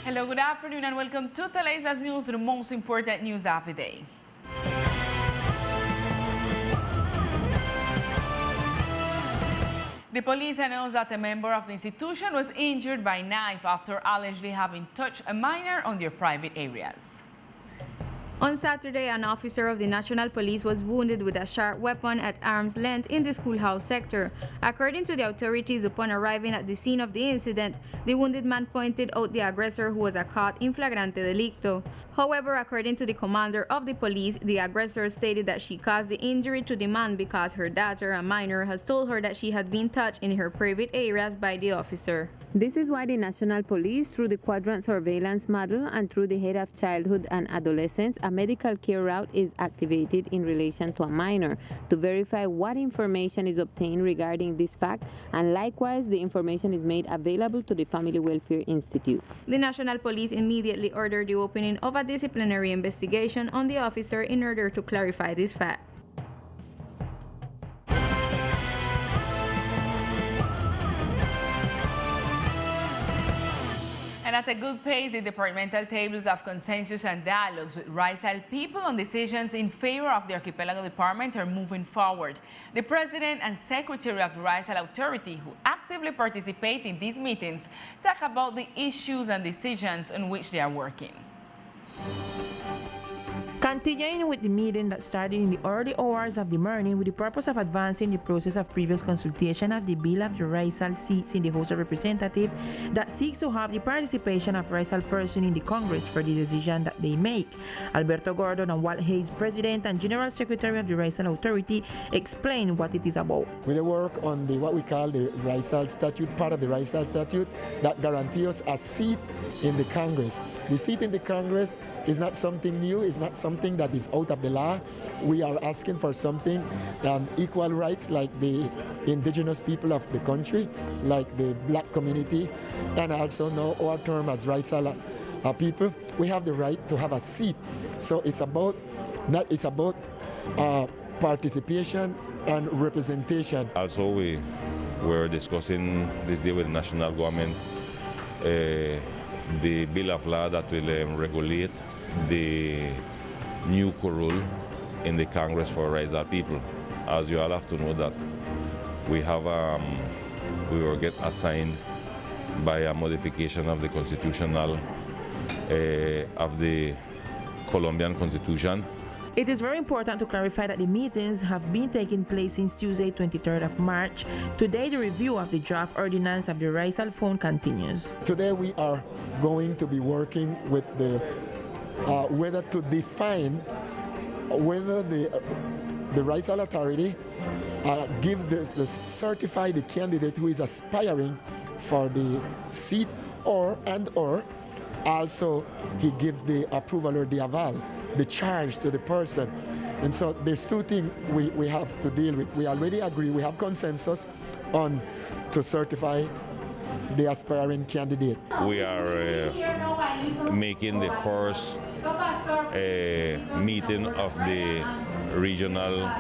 Hello, good afternoon and welcome to Teleislas News, the most important news of the day. The police announced that a member of the institution was injured by knife after allegedly having touched a minor on their private areas. On Saturday, an officer of the National Police was wounded with a sharp weapon at arm's length in the schoolhouse sector. According to the authorities, upon arriving at the scene of the incident, the wounded man pointed out the aggressor, who was caught in flagrante delicto. However, according to the commander of the police, the aggressor stated that she caused the injury to the man because her daughter, a minor, has told her that she had been touched in her private areas by the officer. This is why the National Police, through the quadrant surveillance model and through the head of childhood and adolescence, a medical care route is activated in relation to a minor to verify what information is obtained regarding this fact, and likewise the information is made available to the Family Welfare Institute. The National Police immediately ordered the opening of a disciplinary investigation on the officer in order to clarify this fact. And at a good pace, the departmental tables of consensus and dialogues with raizal people on decisions in favor of the Archipelago Department are moving forward. The President and Secretary of the Raizal Authority, who actively participate in these meetings, talk about the issues and decisions on which they are working. Continuing with the meeting that started in the early hours of the morning with the purpose of advancing the process of previous consultation of the bill of the raizal seats in the House of Representatives that seeks to have the participation of raizal persons in the Congress for the decision that they make. Alberto Gordon and Walt Hayes, President and General Secretary of the Raizal Authority, explained what it is about. We work on what we call the raizal statute, part of the raizal statute that guarantees us a seat in the Congress. The seat in the Congress is not something new, it's not something that is out of the law. We are asking for something, equal rights like the indigenous people of the country, like the black community, and also now our term as raizal people, we have the right to have a seat. So it's about participation and representation. Also, we were discussing this day with the national government the bill of law that will regulate the new curriculum in the Congress for raizal people. As you all have to know that we will get assigned by a modification of the constitutional of the Colombian Constitution. It is very important to clarify that the meetings have been taking place since Tuesday, 23rd of March. Today, the review of the draft ordinance of the raizal fund continues. Today, we are going to be working with the whether to define whether the raizal authority give the certify the candidate who is aspiring for the seat, or also he gives the approval or the aval, the charge to the person. And so there's two things we have to deal with. We already agree, we have consensus on to certify the aspiring candidate. We are making the first meeting of the regional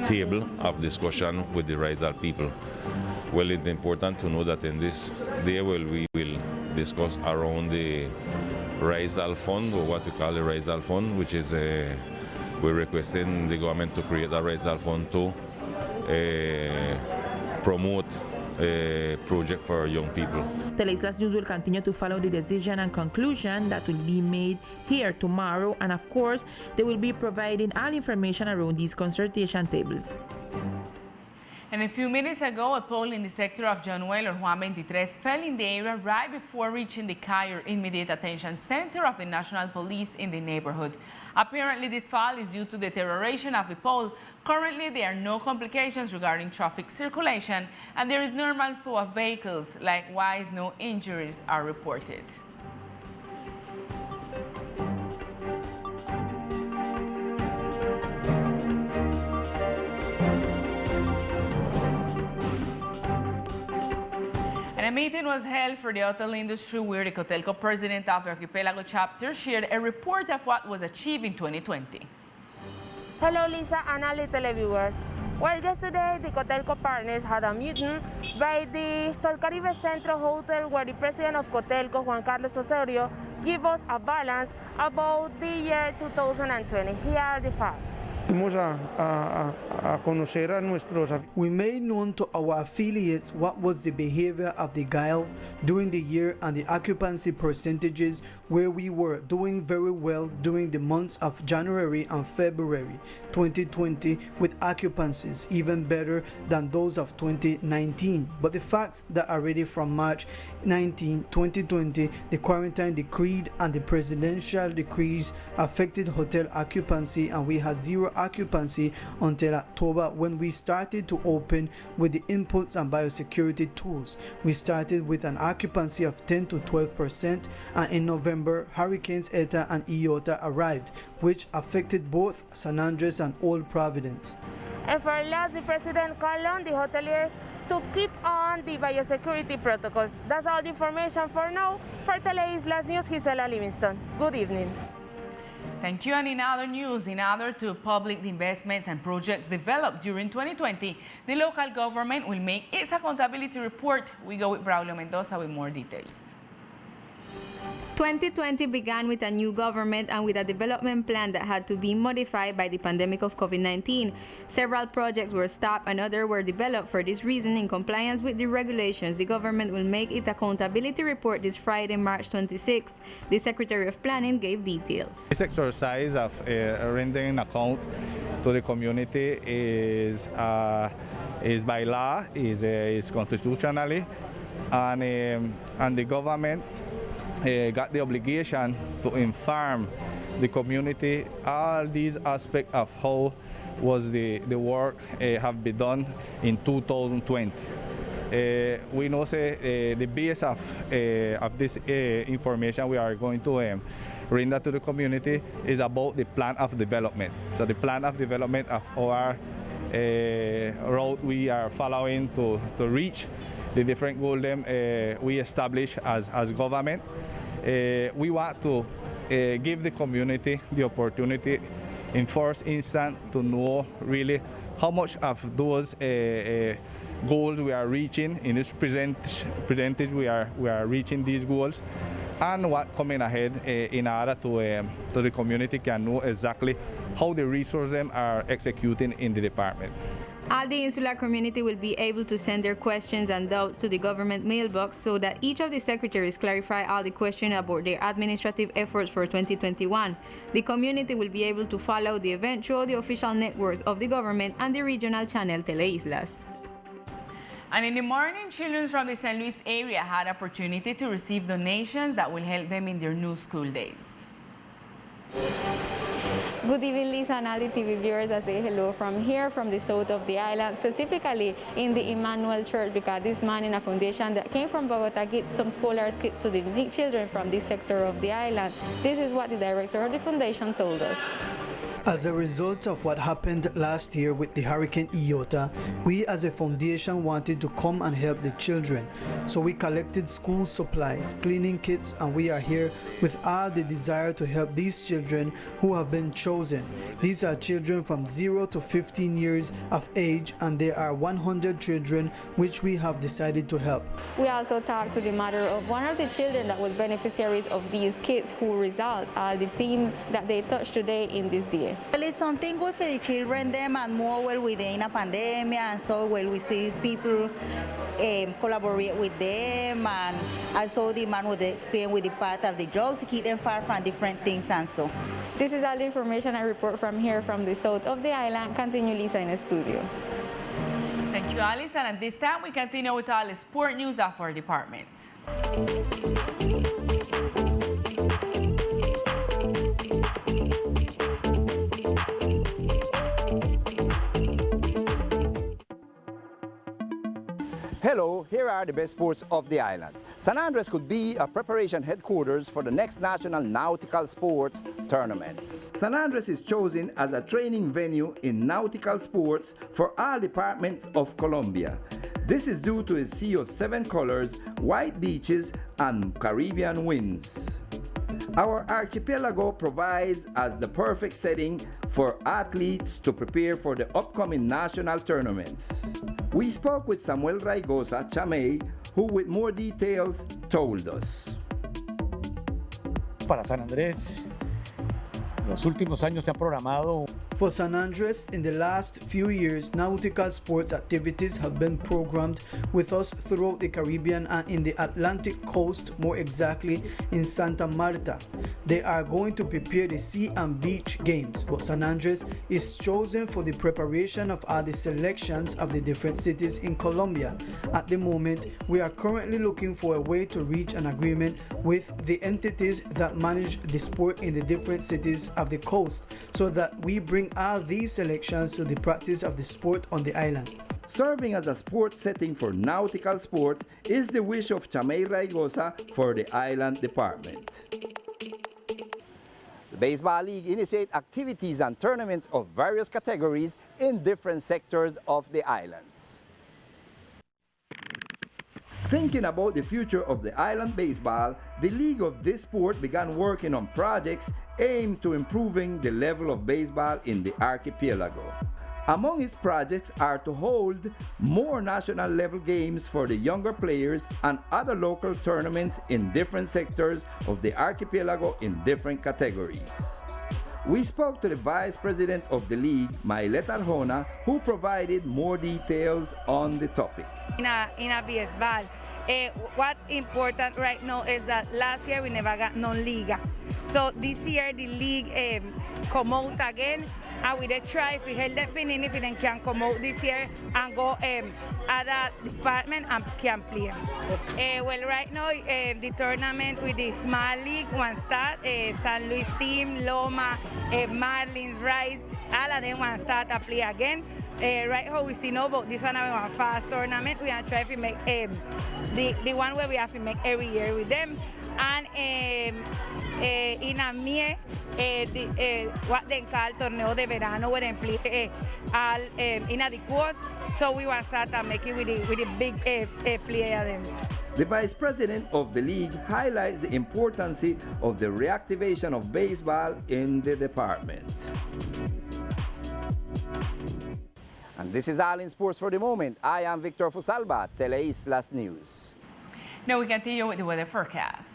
table of discussion with the raizal people. Well, it's important to know that in this day we will discuss around the raizal fund, or what we call the raizal fund, which is we're requesting the government to create a raizal fund to promote a project for young people. Teleislas News will continue to follow the decision and conclusion that will be made here tomorrow, and of course they will be providing all information around these consultation tables. And a few minutes ago, a pole in the sector of Jhon Well or Juan 23 fell in the area right before reaching the CAI, or Immediate Attention Center of the National Police in the neighborhood. Apparently, this fall is due to deterioration of the pole. Currently, there are no complications regarding traffic circulation, and there is normal flow of vehicles. Likewise, no injuries are reported. A meeting was held for the hotel industry where the COTELCO president of the Archipelago chapter shared a report of what was achieved in 2020. Hello Lisa and all the televiewers. Well, yesterday the COTELCO partners had a meeting by the Sol Caribe Centro Hotel where the president of COTELCO, Juan Carlos Osorio, gave us a balance about the year 2020. Here are the facts. We made known to our affiliates what was the behavior of the GILE during the year and the occupancy percentages, where we were doing very well during the months of January and February 2020 with occupancies even better than those of 2019. But the facts that already from March 19, 2020, the quarantine decreed and the presidential decrees affected hotel occupancy, and we had zero occupancy until October, when we started to open with the inputs and biosecurity tools. We started with an occupancy of 10 to 12%, and in November, Hurricanes Eta and Iota arrived, which affected both San Andres and Old Providence. And for last, the president called on the hoteliers to keep on the biosecurity protocols. That's all the information for now. For Teleislas News, Gisela Livingston. Good evening. Thank you. And in other news, in order to public investments and projects developed during 2020, the local government will make its accountability report. We go with Braulio Mendoza with more details. 2020 began with a new government and with a development plan that had to be modified by the pandemic of COVID-19. Several projects were stopped and others were developed. For this reason, in compliance with the regulations, the government will make its accountability report this Friday, March 26. The Secretary of Planning gave details. This exercise of rendering account to the community is by law, is constitutionally, and the government got the obligation to inform the community all these aspects of how was the work have been done in 2020. We know the base of this information we are going to render to the community is about the plan of development. So the plan of development of our route we are following to reach the different goals we establish as government. We want to give the community the opportunity in first instance to know really how much of those goals we are reaching in this percentage we are reaching these goals, and what coming ahead in order to the community can know exactly how the resources are executing in the department. All the insular community will be able to send their questions and doubts to the government mailbox so that each of the secretaries clarify all the questions about their administrative efforts for 2021. The community will be able to follow the event through the official networks of the government and the regional channel Teleislas. And in the morning, children from the St. Louis area had opportunity to receive donations that will help them in their new school days. Good evening, Lisa, and all the TV viewers. I say hello from here, from the south of the island, specifically in the Emmanuel Church, because this morning a foundation that came from Bogota gets some scholars kits to the needy children from this sector of the island. This is what the director of the foundation told us. As a result of what happened last year with the Hurricane Iota, we as a foundation wanted to come and help the children. So we collected school supplies, cleaning kits, and we are here with all the desire to help these children who have been chosen. These are children from 0 to 15 years of age, and there are 100 children which we have decided to help. We also talked to the mother of one of the children that was beneficiaries of these kits, who result the theme that they touched today in this day. Well, it's something good for the children, them, and more well within a pandemic, and so well we see people collaborate with them, and also the man would explain with the part of the drugs to keep them far from different things and so. This is all the information I report from here from the south of the island. Continue, Lisa, in the studio. Thank you, Alice. And at this time, we continue with all the sport news of our department. Hello, here are the best sports of the island. San Andres could be a preparation headquarters for the next national nautical sports tournaments. San Andres is chosen as a training venue in nautical sports for all departments of Colombia. This is due to a sea of 7 colors, white beaches, and Caribbean winds. Our archipelago provides as the perfect setting for athletes to prepare for the upcoming national tournaments. We spoke with Samuel Raigosa Chamey, who with more details told us. Para San Andrés, los últimos años se han programado. For San Andres, in the last few years, nautical sports activities have been programmed with us throughout the Caribbean and in the Atlantic coast, more exactly in Santa Marta. They are going to prepare the sea and beach games, but San Andres is chosen for the preparation of all the selections of the different cities in Colombia. At the moment, we are currently looking for a way to reach an agreement with the entities that manage the sport in the different cities of the coast, so that we bring all these selections to the practice of the sport on the island. Serving as a sports setting for nautical sport is the wish of Chamey Raigosa for the island department. The Baseball League initiates activities and tournaments of various categories in different sectors of the islands. Thinking about the future of the island baseball, the league of this sport began working on projects aimed to improving the level of baseball in the archipelago. Among its projects are to hold more national level games for the younger players and other local tournaments in different sectors of the archipelago in different categories. We spoke to the vice president of the league, Mailet Arjona, who provided more details on the topic. In a baseball, what's important right now is that last year we never got non-liga. So this year the league come out again, and we try if we held them in, if they can come out this year and go other department and can play. Well, right now the tournament with the small league one start, San Luis team, Loma, Marlins, Rice, all of them want start to play again. Right how we see now about this one, we want fast tournament. We are trying to make the one where we have to make every year with them. And in a May, what they call torneo de verano, where they play all in the coast. So we want to start to make it with the big player them. The vice president of the league highlights the importance of the reactivation of baseball in the department. And this is all in sports for the moment. I am Victor Fusalba, Teleislas News. Now we continue with the weather forecast.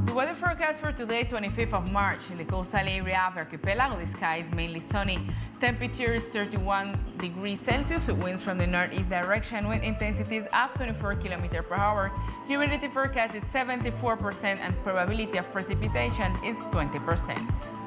The weather forecast for today, 25th of March, in the coastal area of the archipelago, the sky is mainly sunny. Temperature is 31 degrees Celsius with winds from the northeast direction. Wind intensity is of 24 km per hour. Humidity forecast is 74% and probability of precipitation is 20%.